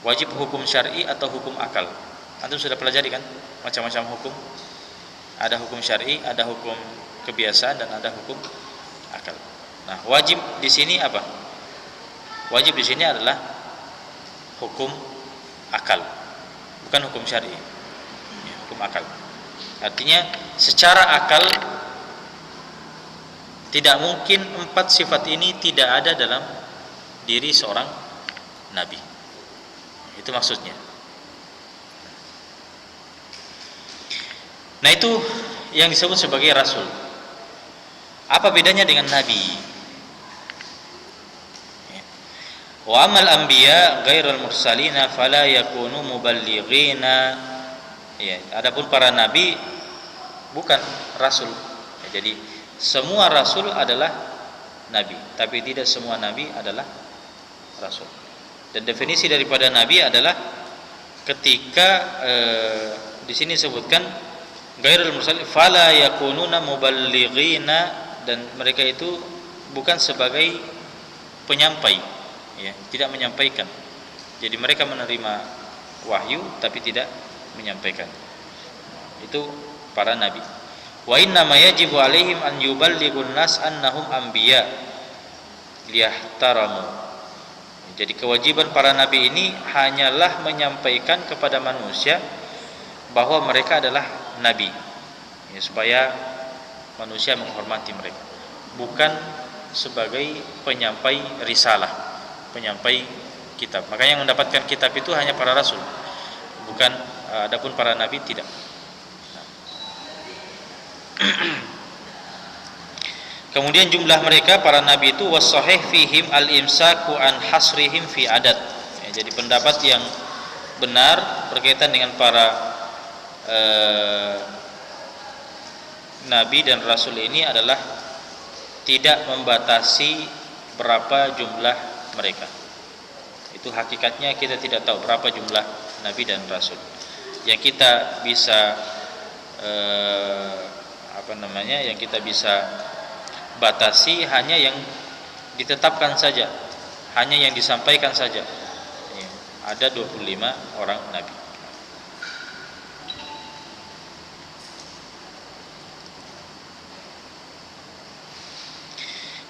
Speaker 1: Wajib hukum syar'i atau hukum akal? Antum sudah pelajari kan macam-macam hukum? Ada hukum syar'i, ada hukum kebiasaan, dan ada hukum akal. Nah, wajib di sini apa? Wajib di sini adalah hukum akal, bukan hukum syar'i. Ya, hukum akal. Artinya secara akal tidak mungkin 4 sifat ini tidak ada dalam diri seorang nabi. Itu maksudnya. Nah, itu yang disebut sebagai rasul. Apa bedanya dengan nabi? Wa amal anbiya ghairal mursalina fala yakunu muballighina. Ya, adapun para nabi bukan rasul. Ya, jadi semua rasul adalah nabi, tapi tidak semua nabi adalah rasul. Dan definisi daripada nabi adalah ketika di sini disebutkan ghairul mursal fala yakununa muballighina, dan mereka itu bukan sebagai penyampai, ya, tidak menyampaikan. Jadi mereka menerima wahyu tapi tidak menyampaikan. Itu para nabi. Wa inna ma yajibu alaihim an yuballighun nas annahum anbiya liyahtaramu. Jadi kewajiban para nabi ini hanyalah menyampaikan kepada manusia bahwa mereka adalah nabi, ya, supaya manusia menghormati mereka, bukan sebagai penyampai risalah, penyampai kitab. Makanya yang mendapatkan kitab itu hanya para rasul, bukan adapun para nabi tidak. Kemudian jumlah mereka para nabi itu was-sahih fihim al-imsaku an hasrihim fi adad. Ya, jadi pendapat yang benar berkaitan dengan para nabi dan rasul ini adalah tidak membatasi berapa jumlah mereka. Itu hakikatnya kita tidak tahu berapa jumlah nabi dan rasul. Yang kita bisa yang kita bisa batasi hanya yang ditetapkan saja, hanya yang disampaikan saja. Ya, ada 25 orang nabi.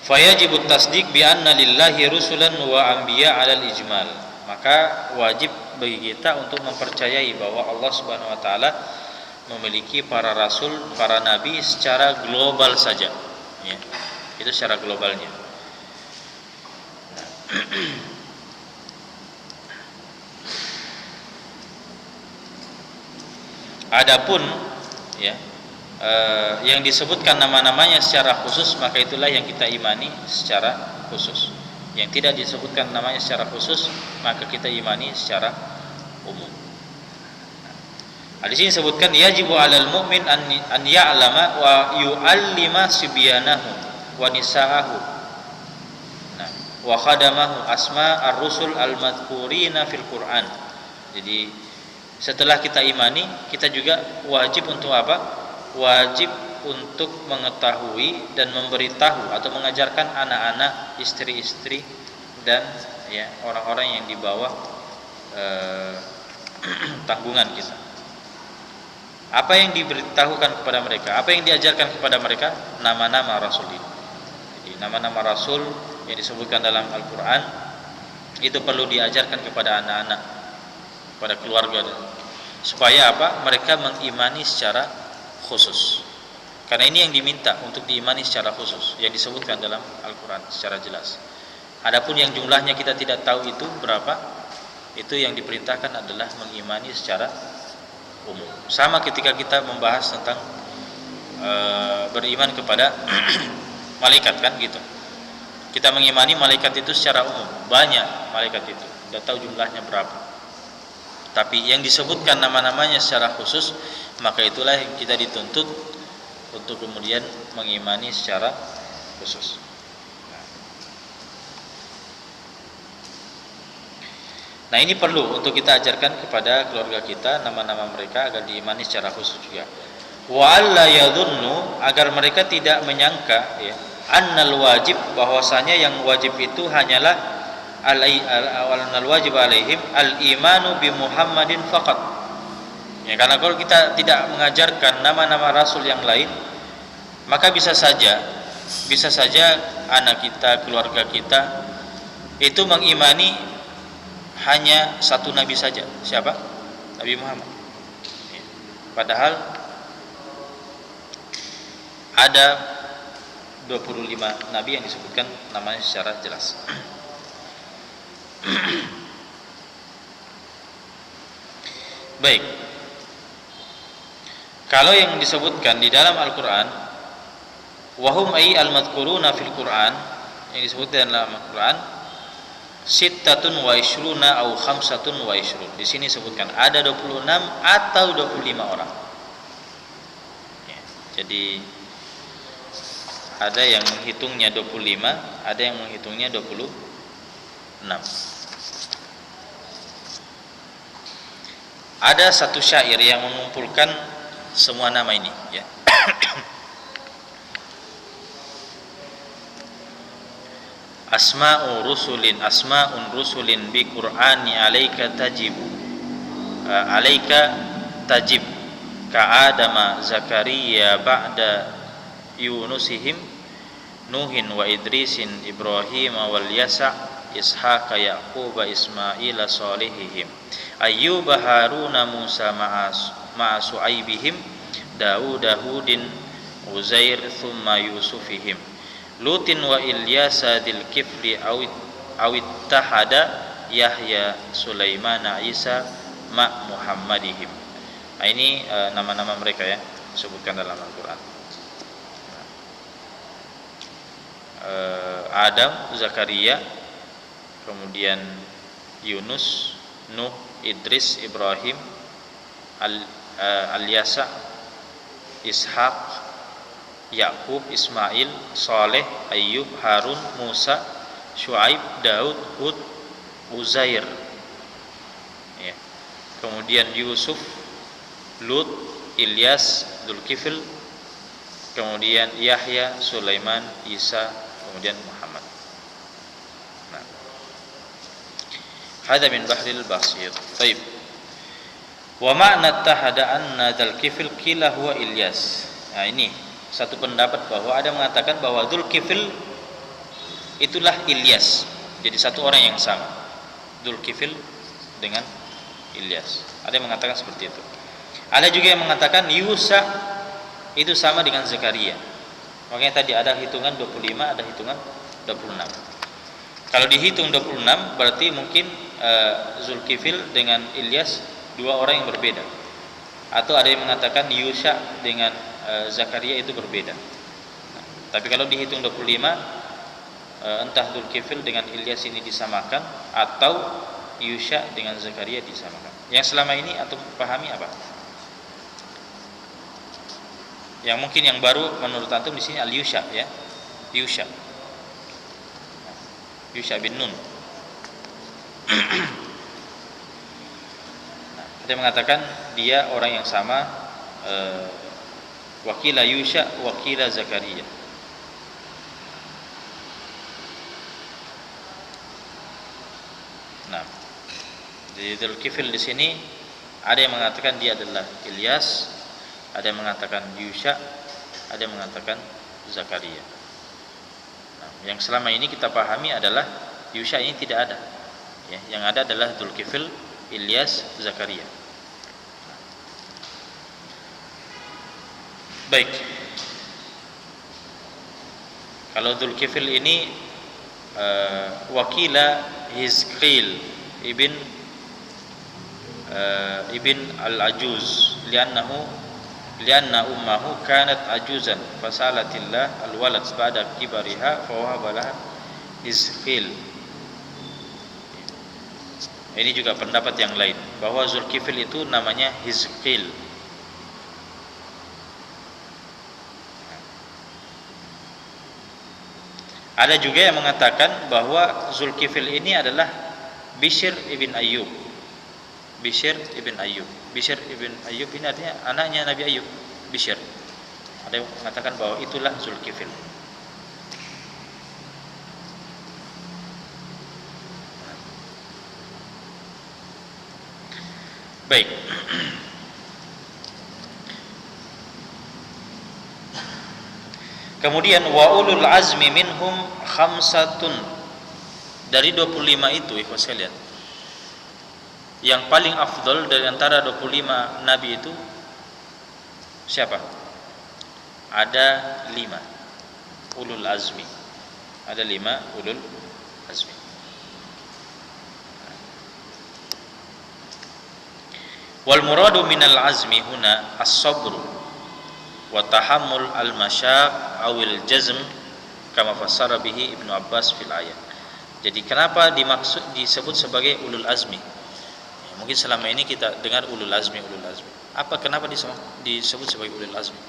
Speaker 1: Fayajibut tasdiq bi anna lillahi rusulan wa anbiya 'alal ijmal. Maka wajib bagi kita untuk mempercayai bahwa Allah Subhanahu wa taala memiliki para rasul, para nabi secara global saja, ya. Itu secara globalnya. Adapun ya yang disebutkan nama-namanya secara khusus, maka itulah yang kita imani secara khusus. Yang tidak disebutkan namanya secara khusus, maka kita imani secara umum. Di sini disebutkan yajibu 'alal mu'min an ya'lama wa yu'allima sibyanahu wa nisa'ahu, nah, wa khadamahu asma ar-rusul al-madhkurina fil Qur'an. Jadi setelah kita imani, kita juga wajib untuk apa? Wajib untuk mengetahui dan memberitahu atau mengajarkan anak-anak, istri-istri, dan ya orang-orang yang di bawah tanggungan kita. Apa yang diberitahukan kepada mereka, apa yang diajarkan kepada mereka? Nama-nama rasul ini. Jadi nama-nama rasul yang disebutkan dalam Al-Quran itu perlu diajarkan kepada anak-anak, kepada keluarga, supaya apa? Mereka mengimani secara khusus. Karena ini yang diminta untuk diimani secara khusus, yang disebutkan dalam Al-Quran secara jelas. Adapun yang jumlahnya kita tidak tahu itu berapa, itu yang diperintahkan adalah mengimani secara umum. Sama ketika kita membahas tentang beriman kepada malaikat, kan gitu. Kita mengimani malaikat itu secara umum, banyak malaikat itu, tidak tahu jumlahnya berapa. Tapi yang disebutkan nama-namanya secara khusus, maka itulah yang kita dituntut untuk kemudian mengimani secara khusus. Nah, ini perlu untuk kita ajarkan kepada keluarga kita nama-nama mereka agar diimani secara khusus juga. Wa alla yadhunnu, agar mereka tidak menyangka ya, annal wajib, bahwasanya yang wajib itu hanyalah al wajib alaihim al imanu bi Muhammadin faqat. Ya, karena kalau kita tidak mengajarkan nama-nama rasul yang lain, maka bisa saja anak kita, keluarga kita itu mengimani hanya satu nabi saja. Siapa? Nabi Muhammad. Ya. Padahal ada 25 nabi yang disebutkan namanya secara jelas. Baik. Kalau yang disebutkan di dalam Al-Qur'an, wahum ay al-madhkuruna fil Qur'an, yang disebut dalam Al-Qur'an sittatun wa ishruna au khamsatun wa ishrun. Di sini sebutkan ada 26 atau 25 orang. Ya, jadi ada yang menghitungnya 25, ada yang menghitungnya 26. Ada satu syair yang mengumpulkan semua nama ini, ya. Asma'un rusulin bi Qur'ani alaika tajib ka Adama Zakaria ba'da Yunusihim Nuhin wa Idrisin Ibrahim wal Yasa Ishaq Yaqub Ismail Salihihim Ayyub Haruna Musa ma'a Su'aibihim Daud Hudin Uzair thumma Yusufihim Lutin wa Ilyasa dil kifli awit tahada Yahya Sulaiman Isa ma Muhammadihim. Nah, ini nama-nama mereka ya, disebutkan dalam Al-Quran. Adam, Zakaria, kemudian Yunus, Nuh, Idris, Ibrahim, Al-Yasa, Ishaq, Yaqub, Ismail, Saleh, Ayyub, Harun, Musa, Syuaib, Daud, Hud, Uzair, ya. Kemudian Yusuf, Lut, Ilyas, Dzulkifl, kemudian Yahya, Sulaiman, Isa, kemudian Muhammad. Nah, hada min bahril basir. Baik. Wa ma'na tahada anna Dzulkifl qila huwa Ilyas. Nah, ini satu pendapat bahwa ada mengatakan bahwa Dzulkifl itulah Ilyas. Jadi satu orang yang sama, Dzulkifl dengan Ilyas. Ada yang mengatakan seperti itu. Ada juga yang mengatakan Yusa itu sama dengan Zakaria. Makanya tadi ada hitungan 25, ada hitungan 26. Kalau dihitung 26 berarti mungkin Dzulkifl dengan Ilyas dua orang yang berbeda. Atau ada yang mengatakan Yusa dengan Zakaria itu berbeda. Nah, tapi kalau dihitung 25, entah Dzulkifl dengan Ilyas ini disamakan atau Yusha dengan Zakaria disamakan. Yang selama ini atau pahami apa? Yang mungkin yang baru menurut antum di sini Al-Yusha ya. Yusha. Yusha bin Nun. Nah, ada yang mengatakan dia orang yang sama, wakila Yusha, wakila Zakaria. Nah, di Dzulkifl di sini ada yang mengatakan dia adalah Ilyas, ada yang mengatakan Yusha, ada yang mengatakan Zakaria. Nah, yang selama ini kita pahami adalah Yusha ini tidak ada. Ya, yang ada adalah Dzulkifl, Ilyas, Zakaria. Baik. Kalau Dzulkifl ini wakila Hizqil ibn al-Ajuz li'annahu lianna ummahu kanat ajuzan fasalatillah alwalad ba'da kibariha fawahabalah Hizqil. Ini juga pendapat yang lain bahwa Zulkifil itu namanya Hizqil. Ada juga yang mengatakan bahwa Zulkifil ini adalah Bishr ibn Ayyub. Bishr ibn Ayyub. Bishr ibn Ayyub ini artinya anaknya Nabi Ayyub, Bishr. Ada yang mengatakan bahwa itulah Zulkifil. Baik. Kemudian wa ulul azmi minhum khamsatun. Dari 25 itu ikhwas sekalian, yang paling afdal dari antara 25 nabi itu siapa? Ada 5 ulul azmi. Ada 5 ulul azmi. Wal muradu minal azmi huna as-sabr wa tahammul al-masyaq awil jazm kama fassara bihi Ibnu Abbas fil ayat. Jadi kenapa disebut sebagai ulul azmi? Ya, mungkin selama ini kita dengar ulul azmi. Apa kenapa disebut sebagai ulul azmi?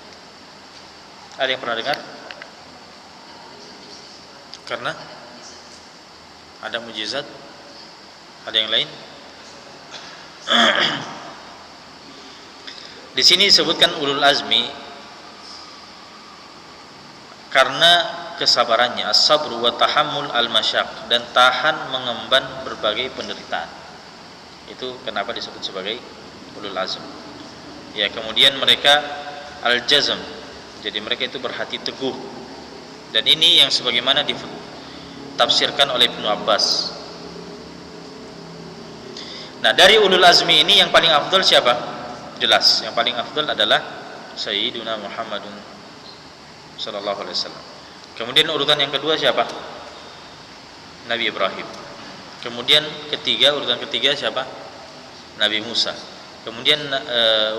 Speaker 1: Ada yang pernah dengar? Karena ada mujizat? Ada yang lain? Di sini disebutkan ulul azmi karena kesabarannya, as-sabru wa tahammul al-masyaq, dan tahan mengemban berbagai penderitaan. Itu kenapa disebut sebagai ulul azm. Ya, kemudian mereka al-jazm. Jadi mereka itu berhati teguh. Dan ini yang sebagaimana ditafsirkan oleh Ibnu Abbas. Nah, dari ulul azmi ini yang paling afdal siapa? Jelas, yang paling afdal adalah Sayyiduna Muhammadun sallallahu alaihi wasallam. Kemudian urutan yang kedua siapa? Nabi Ibrahim. Kemudian urutan ketiga siapa? Nabi Musa. Kemudian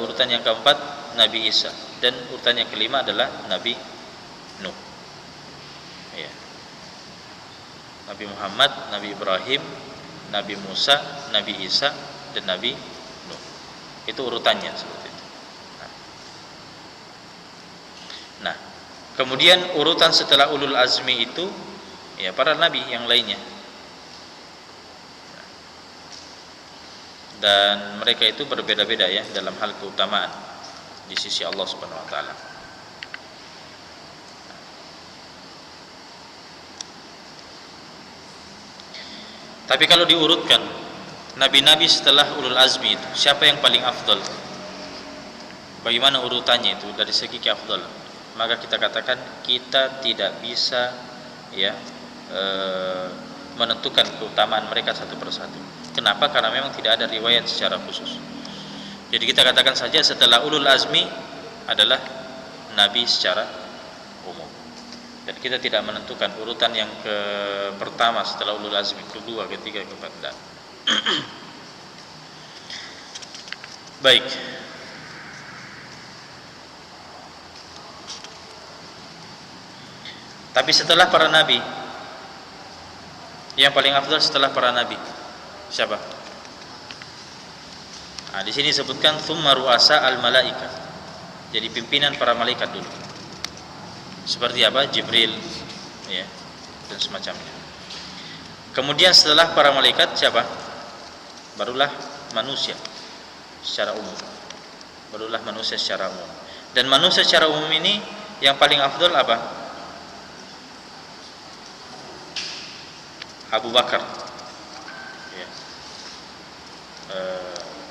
Speaker 1: urutan yang keempat Nabi Isa, dan urutan yang kelima adalah Nabi Nuh. Ya. Nabi Muhammad, Nabi Ibrahim, Nabi Musa, Nabi Isa, dan Nabi Nuh. Itu urutannya seperti itu. Nah, kemudian urutan setelah ulul azmi itu ya para nabi yang lainnya. Dan mereka itu berbeda-beda ya dalam hal keutamaan di sisi Allah Subhanahu wa taala. Tapi kalau diurutkan nabi-nabi setelah ulul azmi itu, siapa yang paling afdal? Bagaimana urutannya itu dari segi keafdalan? Maka kita katakan kita tidak bisa ya menentukan keutamaan mereka satu persatu. Kenapa? Karena memang tidak ada riwayat secara khusus. Jadi kita katakan saja setelah ulul azmi adalah nabi secara umum. Dan kita tidak menentukan urutan yang pertama setelah ulul azmi, kedua, ketiga, keempat. Baik. Tapi setelah para nabi, yang paling afdal setelah para nabi siapa? Nah, di sini disebutkan tsumma ru'asa al-malaika. Jadi pimpinan para malaikat dulu. Seperti apa? Jibril ya, dan semacamnya. Kemudian setelah para malaikat siapa? Barulah manusia secara umum. Barulah manusia secara umum. Dan manusia secara umum ini yang paling afdal apa? Abu Bakar ya.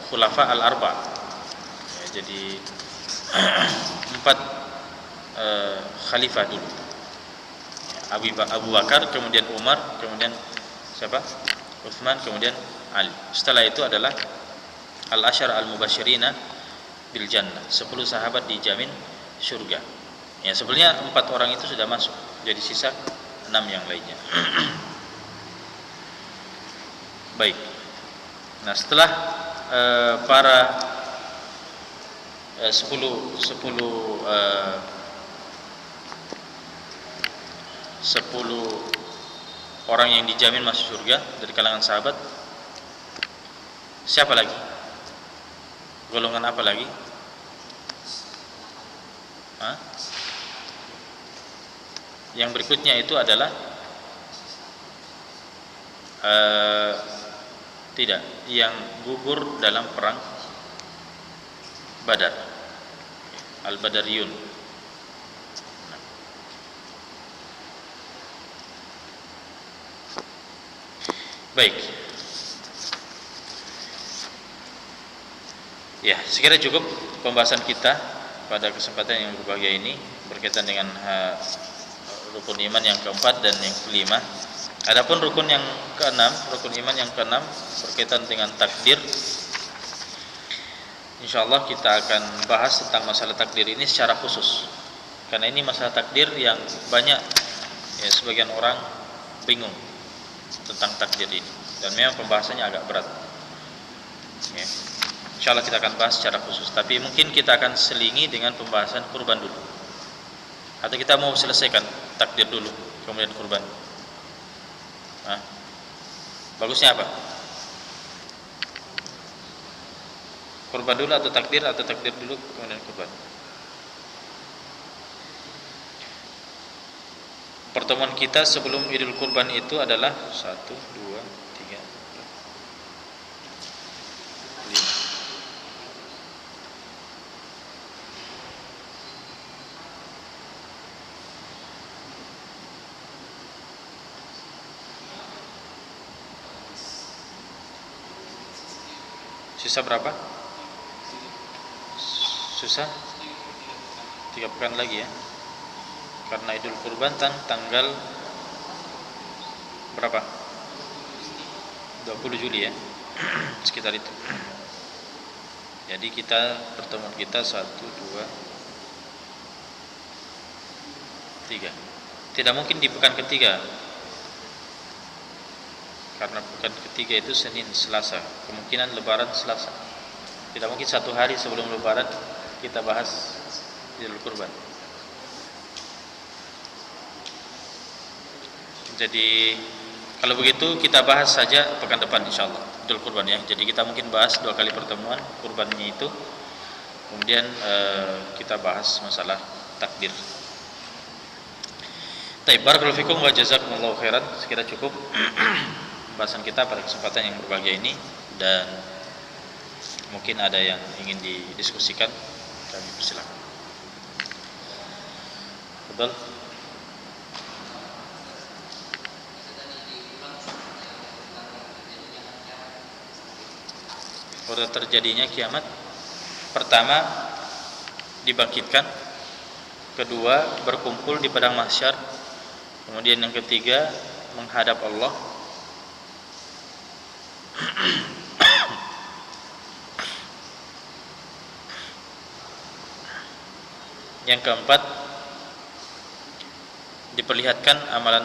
Speaker 1: Khulafa al-arba ya, jadi 4 khalifah dulu ya, Abu Bakar, kemudian Umar, kemudian siapa? Utsman, kemudian Ali. Setelah itu adalah al-asyar al-mubasyirina bil jannah, 10 sahabat dijamin surga ya. Sebenarnya 4 orang itu sudah masuk, jadi sisa 6 yang lainnya. Baik. Nah, setelah para 10 orang yang dijamin masuk surga dari kalangan sahabat. Siapa lagi? Golongan apa lagi? Hah? Yang berikutnya itu adalah tidak, yang gugur dalam perang Badar, Al-Badariyun. Baik. Ya, sekira cukup pembahasan kita pada kesempatan yang berbahagia ini berkaitan dengan rukun iman yang keempat dan yang kelima. Adapun rukun yang keenam, rukun iman yang keenam berkaitan dengan takdir. Insyaallah kita akan bahas tentang masalah takdir ini secara khusus. Karena ini masalah takdir yang banyak ya sebagian orang bingung tentang takdir ini, dan memang pembahasannya agak berat. Ya. Insyaallah kita akan bahas secara khusus, tapi mungkin kita akan selingi dengan pembahasan kurban dulu. Atau kita mau selesaikan takdir dulu, kemudian kurban. Hah? Bagusnya apa? Kurban dulu atau takdir dulu kemudian kurban? Pertemuan kita sebelum Idul Kurban itu adalah 1, 2, 3, 5. Sisa berapa? Susah 3 pekan lagi ya. Karena Idul Kurban tanggal berapa? 20 Juli ya. Sekitar itu. Jadi pertemuan kita 1, 2, 3. Tidak mungkin di pekan ketiga, karena pekan ketiga itu Senin, Selasa. Kemungkinan Lebaran Selasa. Tidak mungkin 1 hari sebelum Lebaran kita bahas Idul Kurban. Jadi kalau begitu kita bahas saja pekan depan insyaallah Idul Kurban ya. Jadi kita mungkin bahas 2 kali pertemuan kurbannya itu. Kemudian kita bahas masalah takdir. Baik, barakallahu fikum wa jazakumullahu khairan. Sekira cukup pembahasan kita pada kesempatan yang berbahagia ini, dan mungkin ada yang ingin didiskusikan, kami persilakan. Betul? Pada terjadinya kiamat, pertama dibangkitkan, kedua berkumpul di padang mahsyar, kemudian yang ketiga menghadap Allah, yang keempat diperlihatkan amalan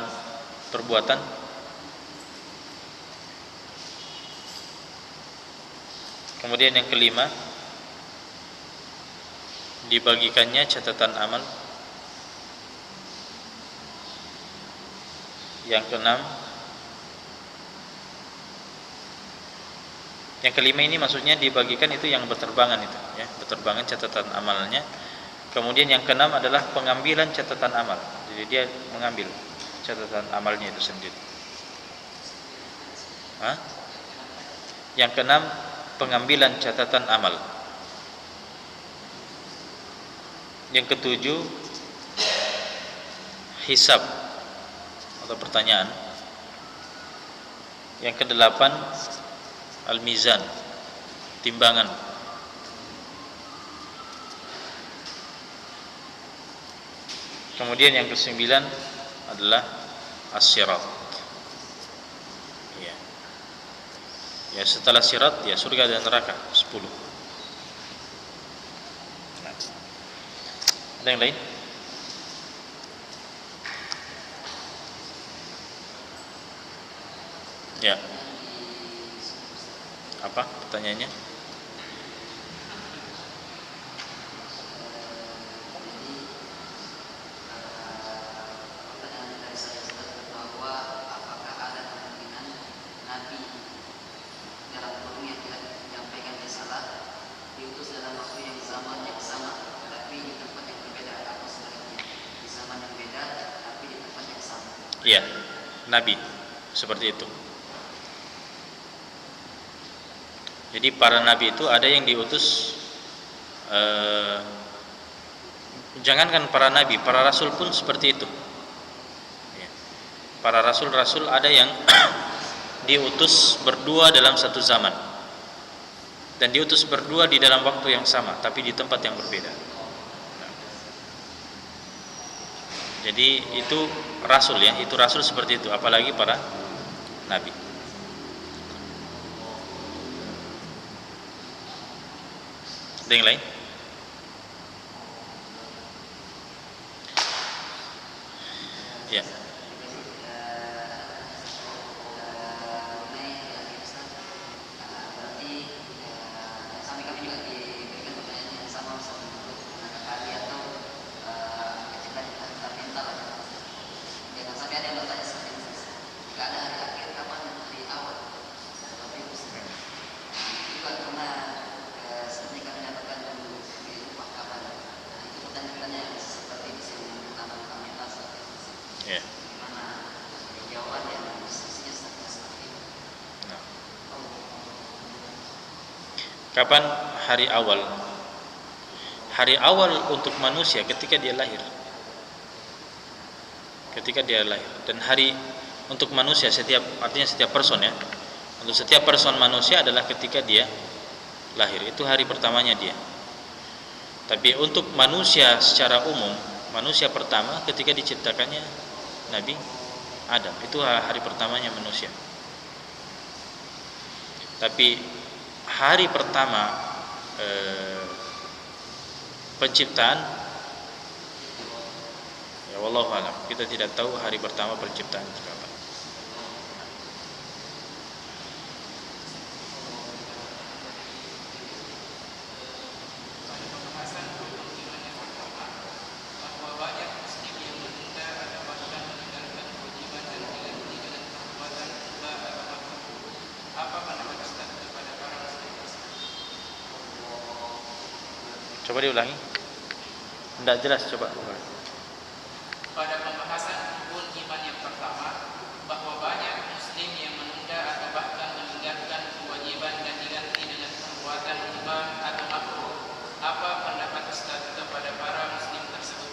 Speaker 1: perbuatan, kemudian yang kelima dibagikannya catatan amal, yang keenam, yang kelima ini maksudnya dibagikan itu yang berterbangan itu ya, berterbangan catatan amalnya. Kemudian yang keenam adalah pengambilan catatan amal. Jadi dia mengambil catatan amalnya itu sendiri. Hah? Yang keenam pengambilan catatan amal. Yang ketujuh hisab atau pertanyaan. Yang kedelapan al-mizan, timbangan. Kemudian yang kesembilan adalah as-sirat. Ya. Ya, setelah sirat ya surga dan neraka 10. Nah. Ada yang lain? Ya. Apa pertanyaannya? Ya, nabi seperti itu. Jadi para nabi itu ada yang diutus, jangankan para nabi, para rasul pun seperti itu. Ya. Para rasul-rasul ada yang diutus berdua dalam satu zaman, dan diutus berdua di dalam waktu yang sama, tapi di tempat yang berbeda. Jadi itu rasul ya, itu rasul seperti itu, apalagi para nabi. Ada yang lain? Ya. Ya. Kapan hari awal? Hari awal untuk manusia ketika dia lahir. Ketika dia lahir. Dan hari untuk manusia artinya setiap person ya. Untuk setiap person manusia adalah ketika dia lahir. Itu hari pertamanya dia. Tapi untuk manusia secara umum, manusia pertama ketika diciptakannya Nabi Adam. Itu hari pertamanya manusia. Tapi hari pertama penciptaan, ya wallahu alam, kita tidak tahu hari pertama penciptaan itu kapan. Coba diulangi. Tidak jelas, coba.
Speaker 2: Pada pembahasan rukun iman yang pertama, bahwa banyak muslim yang menunda atau bahkan meninggalkan kewajiban dan diganti dengan perbuatan mubah atau makruh. Apa pendapat Ustaz kepada para muslim tersebut?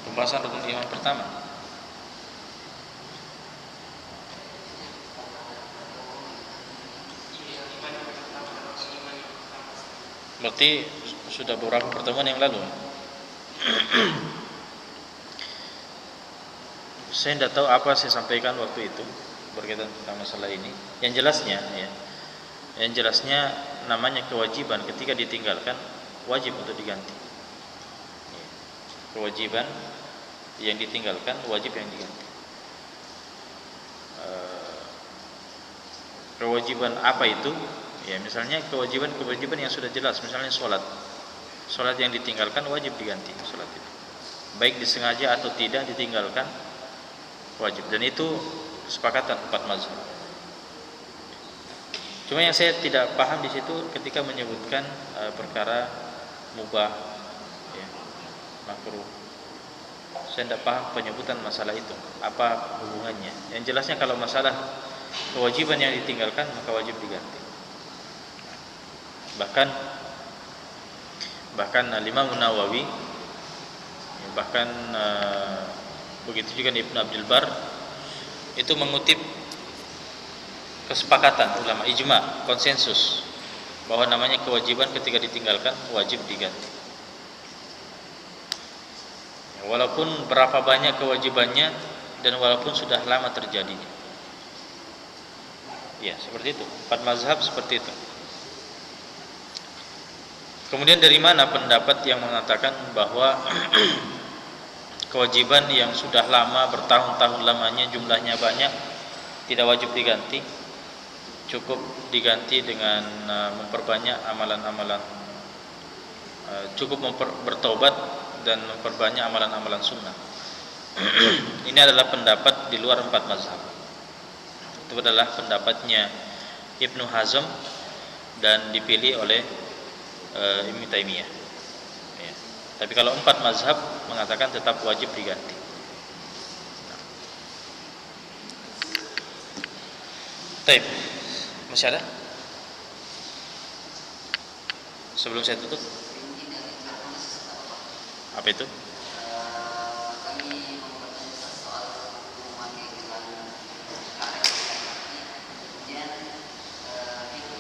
Speaker 1: Pembahasan rukun iman pertama. Berarti sudah beberapa pertemuan yang lalu. Saya tidak tahu apa saya sampaikan waktu itu berkaitan tentang masalah ini. Yang jelasnya ya, yang jelasnya namanya kewajiban ketika ditinggalkan wajib untuk diganti. Kewajiban yang ditinggalkan wajib yang diganti. Kewajiban apa itu? Ya, misalnya kewajiban yang sudah jelas, misalnya sholat yang ditinggalkan wajib diganti sholat itu, baik disengaja atau tidak ditinggalkan wajib, dan itu kesepakatan 4 mazhab. Cuma yang saya tidak paham di situ ketika menyebutkan perkara mubah, ya, makruh, saya tidak paham penyebutan masalah itu apa hubungannya. Yang jelasnya kalau masalah kewajiban yang ditinggalkan maka wajib diganti. Bahkan Imam Nawawi, bahkan begitu juga Ibnu Abdul Bar itu mengutip kesepakatan ulama, ijma, konsensus bahwa namanya kewajiban ketika ditinggalkan wajib diganti. Walaupun berapa banyak kewajibannya dan walaupun sudah lama terjadinya. Ya, seperti itu. 4 mazhab seperti itu. Kemudian dari mana pendapat yang mengatakan bahwa kewajiban yang sudah lama, bertahun-tahun lamanya, jumlahnya banyak, tidak wajib diganti, cukup diganti dengan memperbanyak amalan-amalan, cukup bertobat dan memperbanyak amalan-amalan sunnah. Ini adalah pendapat di luar 4 mazhab. Itu adalah pendapatnya Ibnu Hazm dan dipilih oleh Ibnu Taimiyah. Ya. Tapi kalau 4 mazhab mengatakan tetap wajib diganti. Taib, masih ada? Sebelum saya tutup, apa itu?
Speaker 3: Kami mau bertanya soal memakai gelang karet kemudian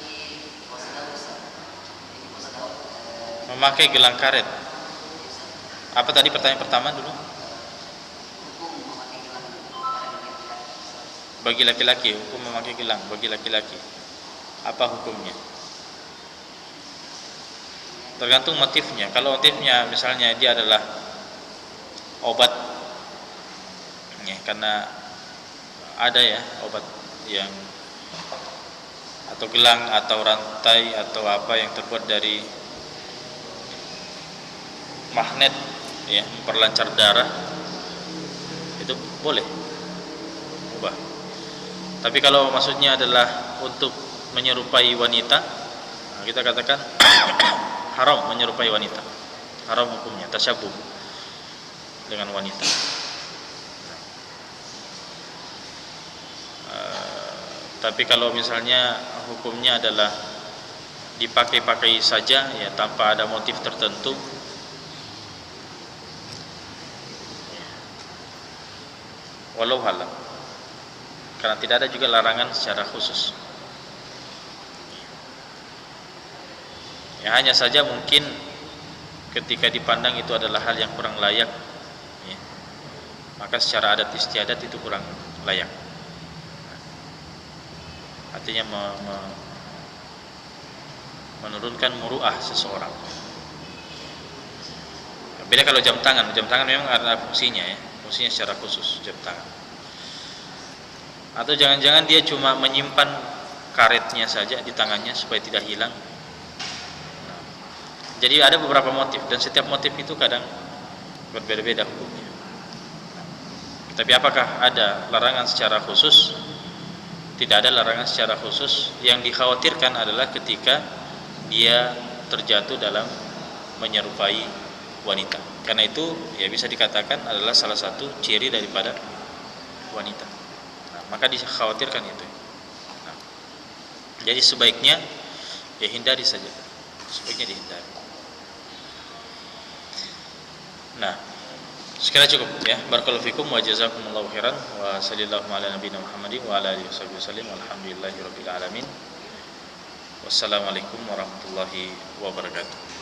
Speaker 3: ini puasa Daud, ini puasa Daud.
Speaker 1: Memakai gelang karet. Apa tadi pertanyaan pertama dulu?
Speaker 3: Hukum memakai gelang karet
Speaker 1: Bagi laki-laki, hukum memakai gelang bagi laki-laki. Apa hukumnya? Tergantung motifnya. Kalau motifnya misalnya dia adalah obat, ya, karena ada ya obat yang atau gelang atau rantai atau apa yang terbuat dari magnet, ya, memperlancar darah, itu boleh ubah. Tapi kalau maksudnya adalah untuk menyerupai wanita, nah kita katakan haram menyerupai wanita, haram hukumnya tasyabuh dengan wanita. Tapi kalau misalnya hukumnya adalah dipakai-pakai saja, ya, tanpa ada motif tertentu, walau halam, karena tidak ada juga larangan secara khusus. Ya, hanya saja mungkin ketika dipandang itu adalah hal yang kurang layak, ya, maka secara adat istiadat itu kurang layak. Artinya menurunkan muruah seseorang. Beda kalau jam tangan memang ada fungsinya, ya, fungsinya secara khusus jam tangan. Atau jangan-jangan dia cuma menyimpan karetnya saja di tangannya supaya tidak hilang. Jadi ada beberapa motif dan setiap motif itu kadang berbeda-beda hukumnya. Tapi apakah ada larangan secara khusus? Tidak ada larangan secara khusus. Yang dikhawatirkan adalah ketika dia terjatuh dalam menyerupai wanita. Karena itu ya bisa dikatakan adalah salah satu ciri daripada wanita. Nah, maka dikhawatirkan itu. Nah, jadi sebaiknya ya hindari saja. Sebaiknya dihindari. Nah, sekira cukup ya. Barakallahu fikum wa jazakumullahu khairan wa sallallahu ala nabiyina Muhammadin wa ala alihi wasallam. Alhamdulillahirabbil alamin. Wassalamualaikum warahmatullahi wabarakatuh.